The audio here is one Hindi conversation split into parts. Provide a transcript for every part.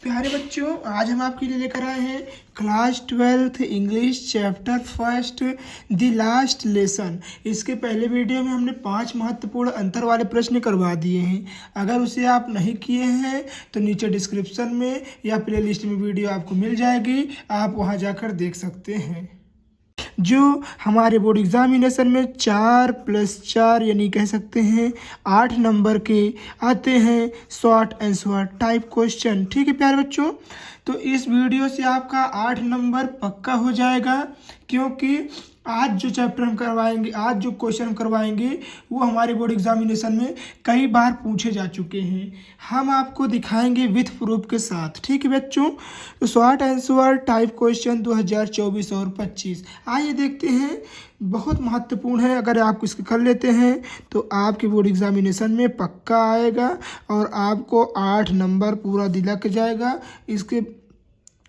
प्यारे बच्चों, आज हम आपके लिए लेकर आए हैं class 12th English chapter first the last lesson. इसके पहले वीडियो में हमने 5 महत्वपूर्ण अंतर वाले प्रश्न करवा दिए हैं। अगर उसे आप नहीं किए हैं तो नीचे डिस्क्रिप्शन में या प्लेलिस्ट में वीडियो आपको मिल जाएगी, आप वहां जाकर देख सकते हैं। जो हमारे बोर्ड एग्जामिनेशन में 4+4 यानी कह सकते हैं 8 नंबर के आते हैं शॉर्ट आंसर टाइप क्वेश्चन। ठीक है प्यारे बच्चों, तो इस वीडियो से आपका 8 नंबर पक्का हो जाएगा, क्योंकि आज जो चैप्टर हम करवाएंगे, आज जो क्वेश्चन हम करवाएंगे वो हमारे बोर्ड एग्जामिनेशन में कई बार पूछे जा चुके हैं। हम आपको दिखाएंगे विथ प्रूफ के साथ। ठीक है बच्चों, तो शॉर्ट आंसर टाइप क्वेश्चन 2024 और 25 आइए देखते हैं। बहुत महत्वपूर्ण है, अगर आप इसको कर लेते हैं तो आपके बोर्ड एग्जामिनेशन में पक्का आएगा और आपको 8 नंबर पूरा दिलक जाएगा। इसके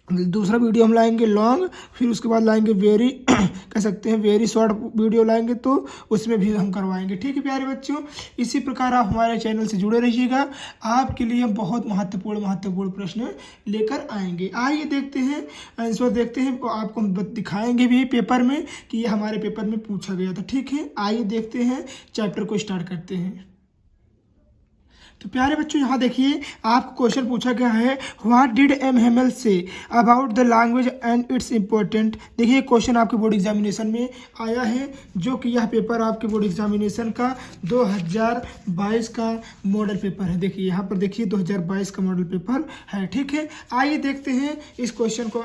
दूसरा वीडियो हम लाएंगे लॉन्ग, फिर उसके बाद लाएंगे वेरी कह सकते हैं वेरी शॉर्ट वीडियो लाएंगे, तो उसमें भी हम करवाएंगे। ठीक है प्यारे बच्चों, इसी प्रकार आप हमारे चैनल से जुड़े रहिएगा, आपके लिए हम बहुत महत्वपूर्ण प्रश्न लेकर आएंगे। आइए देखते हैं, आंसर देखते हैं, आपको हम दिखाएंगे भी पेपर में कि ये हमारे पेपर में पूछा गया था। ठीक है, आइए देखते हैं, चैप्टर को स्टार्ट करते हैं। तो प्यारे बच्चों, यहाँ देखिए आपको क्वेश्चन पूछा गया है, what did M Hamel say about the language and it's important. देखिए क्वेश्चन आपके बोर्ड एग्जामिनेशन में आया है, जो कि यह पेपर आपके बोर्ड एग्जामिनेशन का 2022 का मॉडल पेपर है। देखिए यहाँ पर देखिए 2022 का मॉडल पेपर है। ठीक है, आइए देखते हैं इस क्वेश्चन को।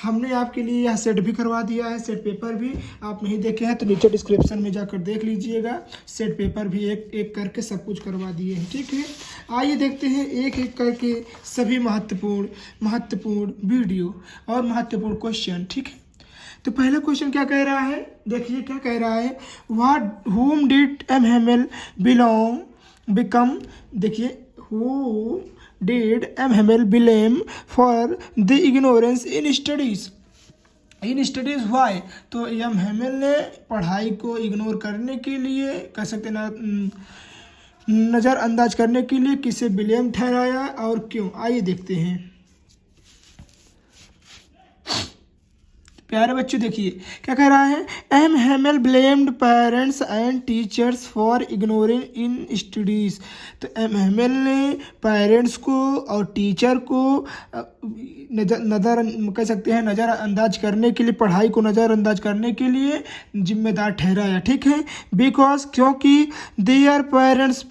हमने आपके लिए यह सेट भी करवा दिया है, सेट पेपर भी आप नहीं देखे हैं तो नीचे डिस्क्रिप्शन में जाकर देख लीजिएगा। सेट पेपर भी एक एक करके सब कुछ करवा दिए हैं। ठीक है, आइए देखते हैं एक एक करके सभी महत्वपूर्ण वीडियो और महत्वपूर्ण क्वेश्चन। ठीक है, तो पहला क्वेश्चन क्या कह रहा है, देखिए क्या कह रहा है, what whom did M Hamel become. देखिए who did M Hamel blame for the ignorance in studies why. तो एम हेमल ने पढ़ाई को इग्नोर करने के लिए, कह सकते ना नज़रअंदाज करने के लिए किसे ब्लेम ठहराया और क्यों। आइए देखते हैं प्यारे बच्चों, देखिए क्या कह रहा है, M Hamel blamed parents and teachers for ignoring in studies. तो एम हेमल ने पेरेंट्स को और टीचर को कह सकते हैं नज़रअंदाज करने के लिए, पढ़ाई को नज़रअंदाज करने के लिए जिम्मेदार ठहराया। ठीक है, बिकॉज क्योंकि their parents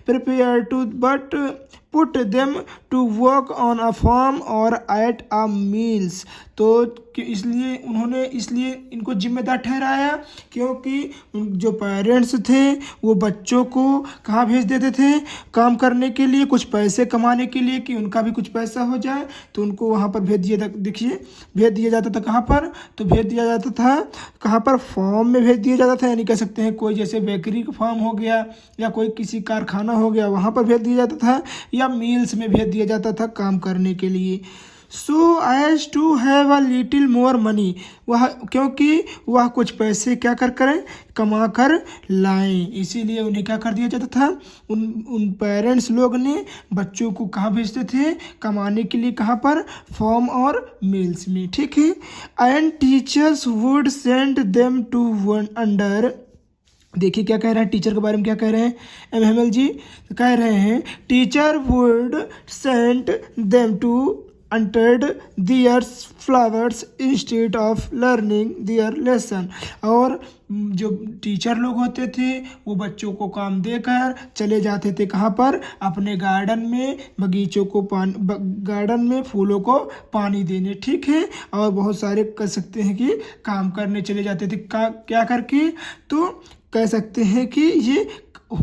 prepare to but put them to work on a farm और एट अ मील्स। तो इसलिए इनको जिम्मेदार ठहराया, क्योंकि जो पेरेंट्स थे वो बच्चों को कहाँ भेज देते थे, काम करने के लिए, कुछ पैसे कमाने के लिए, कि उनका भी कुछ पैसा हो जाए, तो उनको वहाँ पर भेज दिया। देखिए भेज दिया जाता था कहाँ पर, तो भेज दिया जाता था कहाँ पर, फार्म में भेज दिया जाता था, यानी कह सकते हैं कोई जैसे बेकरी का फार्म हो गया या कोई किसी कारखाना हो गया, वहाँ पर भेज दिया जाता था, या मील्स में भेज दिया जाता था काम करने के लिए। So as to have a little more money, वह क्योंकि वह कुछ पैसे क्या करें, कमा कर लाएं, इसीलिए उन्हें क्या कर दिया जाता था, उन पेरेंट्स लोग ने बच्चों को कहाँ भेजते थे, कमाने के लिए, कहाँ पर, फॉर्म और मिल्स में। ठीक है, and teachers would send them to one under. देखिए क्या कह रहे हैं, टीचर के बारे में क्या कह रहे हैं एम हेमल जी, कह रहे हैं teacher would send them to अंटर्ड their flowers instead of learning their lesson. और जो टीचर लोग होते थे वो बच्चों को काम देकर चले जाते थे कहाँ पर, अपने गार्डन में, बगीचों को गार्डन में फूलों को पानी देने। ठीक है, और बहुत सारे कह सकते हैं कि काम करने चले जाते थे, क्या करके, तो कह सकते हैं कि ये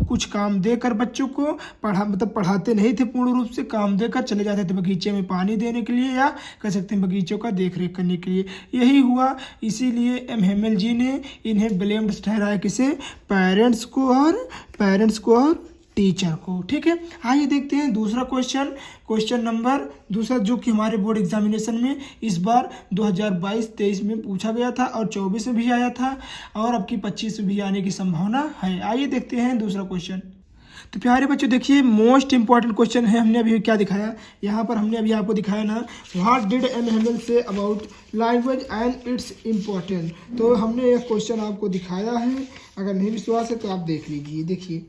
कुछ काम देकर बच्चों को पढ़ाते नहीं थे पूर्ण रूप से, काम देकर चले जाते थे बगीचे में पानी देने के लिए, या कह सकते हैं बगीचों का देख रेख करने के लिए। यही हुआ, इसीलिए एम हेमल जी ने इन्हें ब्लेम्ड ठहराया, किसे, पेरेंट्स को और टीचर को। ठीक है, आइए देखते हैं दूसरा क्वेश्चन नंबर दूसरा, जो कि हमारे बोर्ड एग्जामिनेशन में इस बार 2022-23 में पूछा गया था और 24 में भी आया था, और अब की 25 में भी आने की संभावना है। आइए देखते हैं दूसरा क्वेश्चन। तो प्यारे बच्चों देखिए मोस्ट इंपॉर्टेंट क्वेश्चन है, हमने अभी क्या दिखाया यहाँ पर, हमने अभी आपको दिखाया ना what did M Hamel say about language and it's important. तो हमने यह क्वेश्चन आपको दिखाया है, अगर नहीं विश्वास है तो आप देख लीजिए। देखिए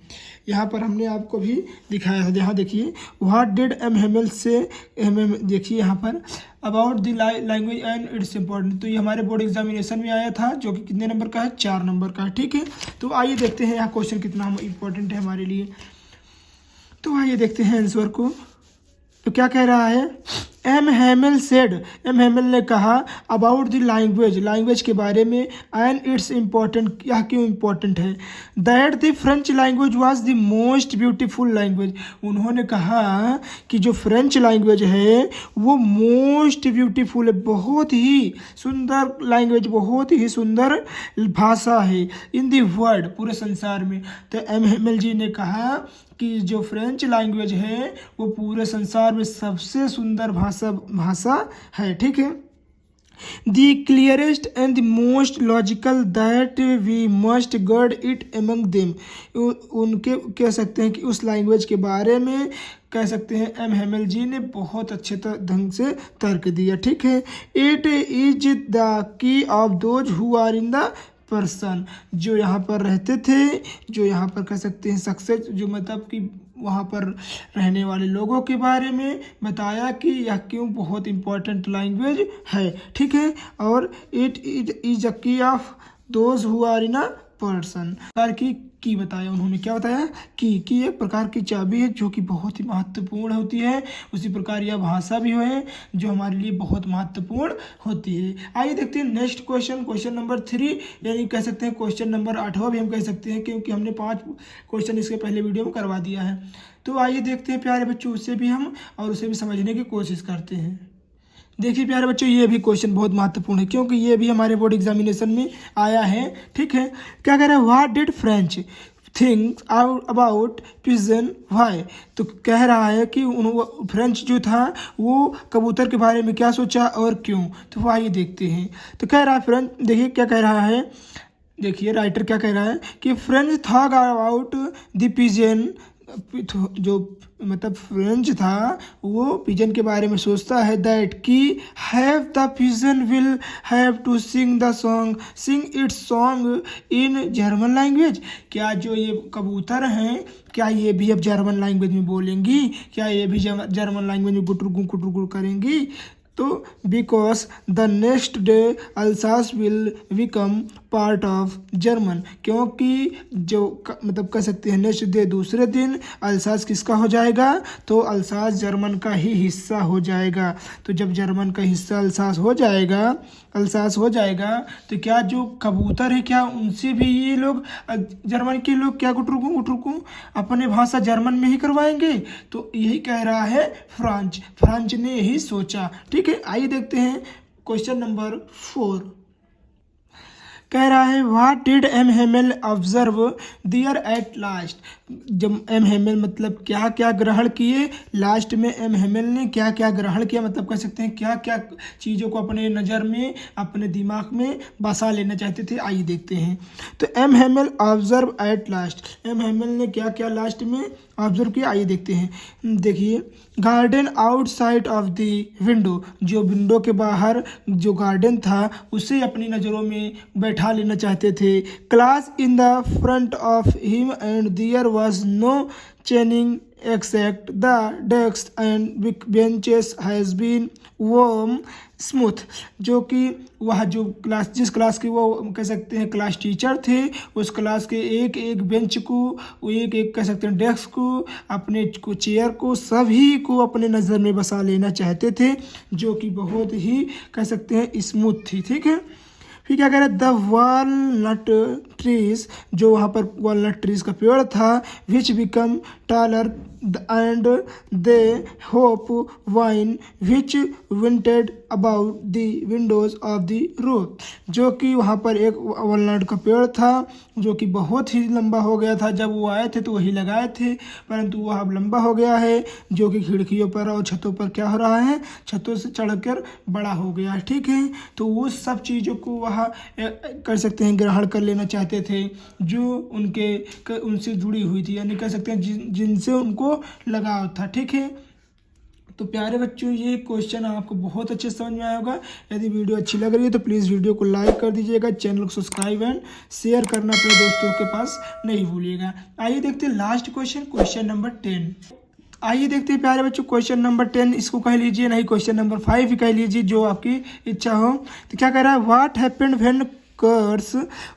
यहाँ पर हमने आपको भी दिखाया है, यहाँ देखिए व्हाट डिड एम हेमिल से देखिए यहाँ पर about the language and it's important. तो ये हमारे बोर्ड एग्जामिनेशन में आया था, जो कि कितने नंबर का है, 4 नंबर का है। ठीक है, तो आइए देखते हैं यहाँ क्वेश्चन कितना इम्पोर्टेंट है हमारे लिए। तो आइए देखते हैं आंसर को। तो क्या कह रहा है, M Hamel said, M Hamel ने कहा अबाउट द लैंग्वेज के बारे में एंड इट्स इम्पोर्टेंट, यह क्यों इम्पोर्टेंट है, that the French language was the most beautiful language. उन्होंने कहा कि जो फ्रेंच लैंग्वेज है वो मोस्ट ब्यूटीफुल है, बहुत ही सुंदर लैंग्वेज, बहुत ही सुंदर भाषा है इन द वर्ल्ड, पूरे संसार में। तो एम हेमिल जी ने कहा कि जो फ्रेंच लैंग्वेज है वो पूरे संसार में सबसे सुंदर भाषा है। ठीक है, the clearest and the most logical that we must guard it among them. उनके कह सकते हैं कि उस लैंग्वेज के बारे में कह सकते हैं एम हेमिल जी ने बहुत अच्छे ढंग से तर्क दिया। ठीक है, it is the key of those who are in the person, जो यहाँ पर रहते थे, जो यहाँ पर कह सकते हैं सक्सेस, जो मतलब कि वहाँ पर रहने वाले लोगों के बारे में बताया कि यह क्यों बहुत इम्पोर्टेंट लैंग्वेज है। ठीक है, और it is a key of those who are in a person, प्रकार की बताया उन्होंने, क्या बताया कि एक प्रकार की चाबी है जो कि बहुत ही महत्वपूर्ण होती है, उसी प्रकार यह भाषा भी है जो हमारे लिए बहुत महत्वपूर्ण होती है। आइए देखते हैं नेक्स्ट क्वेश्चन, क्वेश्चन नंबर 3, यानी कह सकते हैं क्वेश्चन नंबर 8वां भी हम कह सकते हैं, क्योंकि हमने 5 क्वेश्चन इसके पहले वीडियो में करवा दिया है। तो आइए देखते हैं प्यारे बच्चों, उसे भी हम और उसे भी समझने की कोशिश करते हैं। देखिए प्यारे बच्चों, ये भी क्वेश्चन बहुत महत्वपूर्ण है, क्योंकि ये भी हमारे बोर्ड एग्जामिनेशन में आया है। ठीक है, क्या कह रहा है, what did French think about pigeon why. तो कह रहा है कि फ्रेंच जो था वो कबूतर के बारे में क्या सोचा और क्यों। तो वो आइए देखते हैं। तो कह रहा है फ्रेंच, देखिए क्या कह रहा है, देखिए राइटर क्या कह रहा है कि French thought about the pigeon, जो मतलब फ्रेंच था वो पिजन के बारे में सोचता है, that key have the pigeon will have to sing the song, sing its song in German language. क्या जो ये कबूतर हैं क्या ये भी अब जर्मन लैंग्वेज में बोलेंगी, क्या ये भी जर्मन लैंग्वेज में गुटुरगु करेंगी। तो because the next day Alsace will become part of German, क्योंकि जो मतलब कह सकते हैं नेक्स्ट डे दूसरे दिन अल्सास किसका हो जाएगा, तो अल्सास जर्मन का ही हिस्सा हो जाएगा। तो जब जर्मन का हिस्सा अल्सास हो जाएगा तो क्या जो कबूतर है क्या उनसे भी ये लोग जर्मन के लोग क्या गुटरुकू अपने भाषा जर्मन में ही करवाएंगे। तो यही कह रहा है फ्रांच ने यही सोचा। ठीक है, आइए देखते हैं क्वेश्चन नंबर 4। कह रहा है what did M Hamel observe there at last. जब एम हेमिल मतलब क्या क्या ग्रहण किए, लास्ट में एम हेमिल ने क्या क्या ग्रहण किया, मतलब कह सकते हैं क्या क्या चीज़ों को अपने नज़र में अपने दिमाग में बसा लेना चाहते थे। आइए देखते हैं। तो M Hamel observe at last, M Hamel ने क्या क्या लास्ट में ऑब्जर्व किया, आइए देखते हैं। देखिए, garden outside of the window, जो विंडो के बाहर जो गार्डन था उसे अपनी नज़रों में बैठा लेना चाहते थे। Class in the front of him and there was no chaining except the desk and benches has been warm smooth, जो कि वह जो क्लास जिस क्लास की वो कह सकते हैं क्लास टीचर थे, उस क्लास के एक एक बेंच को, एक एक कह सकते हैं डेस्क को, अपने को चेयर को, सभी को अपने नज़र में बसा लेना चाहते थे, जो कि बहुत ही कह सकते हैं स्मूथ थी। ठीक है, फिर क्या कह रहा है, द वॉलनट ट्रीज, जो वहाँ पर वॉलनट ट्रीज का पेड़ था, विच become taller and they hope vine which winted about the windows of the roof। जो कि वहाँ पर एक वॉलनट का पेड़ था जो कि बहुत ही लंबा हो गया था। जब वो आए थे तो वही लगाए थे, परंतु वह अब लंबा हो गया है जो कि खिड़कियों पर और छतों पर क्या हो रहा है, छतों से चढ़कर बड़ा हो गया है। ठीक है, तो वो सब चीज़ों को वह कर सकते हैं ग्रहण कर लेना चाहते थे जो उनसे जुड़ी हुई थी, यानी कह सकते हैं जिनसे उनको लगाव था। ठीक है, तो प्यारे बच्चों ये क्वेश्चन आपको बहुत अच्छे समझ में आया होगा। यदि वीडियो अच्छी लग रही है तो प्लीज़ वीडियो को लाइक कर दीजिएगा, चैनल को सब्सक्राइब एंड शेयर करना अपने दोस्तों के पास नहीं भूलिएगा। आइए देखते हैं लास्ट क्वेश्चन नंबर 10। आइए देखते हैं प्यारे बच्चों क्वेश्चन नंबर 10, इसको कह लीजिए, नहीं क्वेश्चन नंबर 5 ही कह लीजिए, जो आपकी इच्छा हो। तो क्या कह रहा है, what happened when curse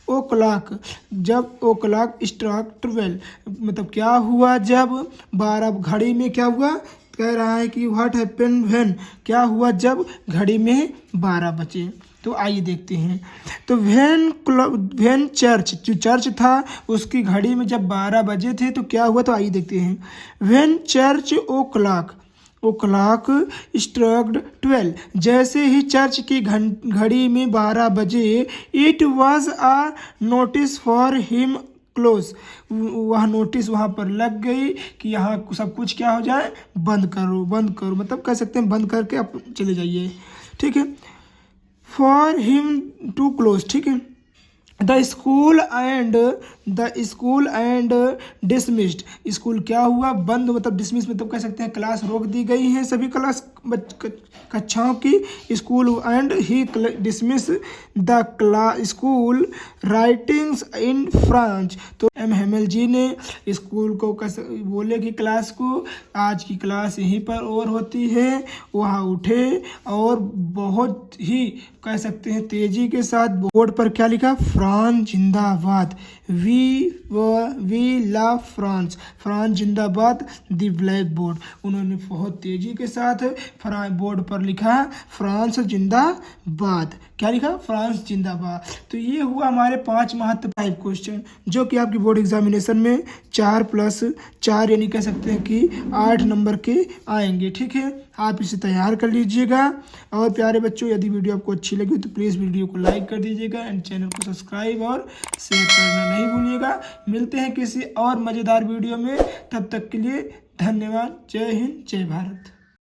o'clock, जब ओ क्लॉक स्ट्राक 12, मतलब क्या हुआ जब 12 घड़ी में क्या हुआ। कह रहा है कि व्हाट हैपेंड व्हेन, क्या हुआ जब घड़ी में 12 बजे। तो आइए देखते हैं। तो व्हेन चर्च, जो चर्च था उसकी घड़ी में जब 12 बजे थे तो क्या हुआ, तो आइए देखते हैं। व्हेन चर्च ओ क्लॉक स्ट्रक्ड 12, जैसे ही चर्च की घड़ी में 12 बजे, it was a notice for him close, वह नोटिस वहाँ पर लग गई कि यहाँ सब कुछ क्या हो जाए, बंद करो, मतलब कह सकते हैं बंद करके आप चले जाइए। ठीक है, फॉर हिम टू क्लोज। ठीक है, the school and dismissed, school क्या हुआ, बंद, मतलब डिसमिस मतलब कह सकते हैं क्लास रोक दी गई है सभी कक्षाओं की। School and he dismiss the school writings in French, तो एम हेमल जी ने स्कूल को बोले कि क्लास को आज की क्लास यहीं पर और होती है। वहाँ उठे और बहुत ही कह सकते हैं तेजी के साथ बोर्ड पर क्या लिखा, फ्रांस जिंदाबाद, वी लव फ्रांस, फ्रांस जिंदाबाद, द ब्लैक बोर्ड। उन्होंने बहुत तेजी के साथ बोर्ड पर लिखा फ्रांस जिंदाबाद। क्या लिखा, फ्रांस जिंदाबाद। तो ये हुआ हमारे 5 महत्वपूर्ण क्वेश्चन जो कि आपकी बोर्ड एग्जामिनेशन में 4+4 यानी कह सकते हैं कि 8 नंबर के आएंगे। ठीक है, आप इसे तैयार कर लीजिएगा। और प्यारे बच्चों यदि वीडियो आपको अच्छी लगी तो प्लीज़ वीडियो को लाइक कर दीजिएगा एंड चैनल को सब्सक्राइब और शेयर करना नहीं भूलिएगा। मिलते हैं किसी और मज़ेदार वीडियो में, तब तक के लिए धन्यवाद। जय हिंद, जय भारत।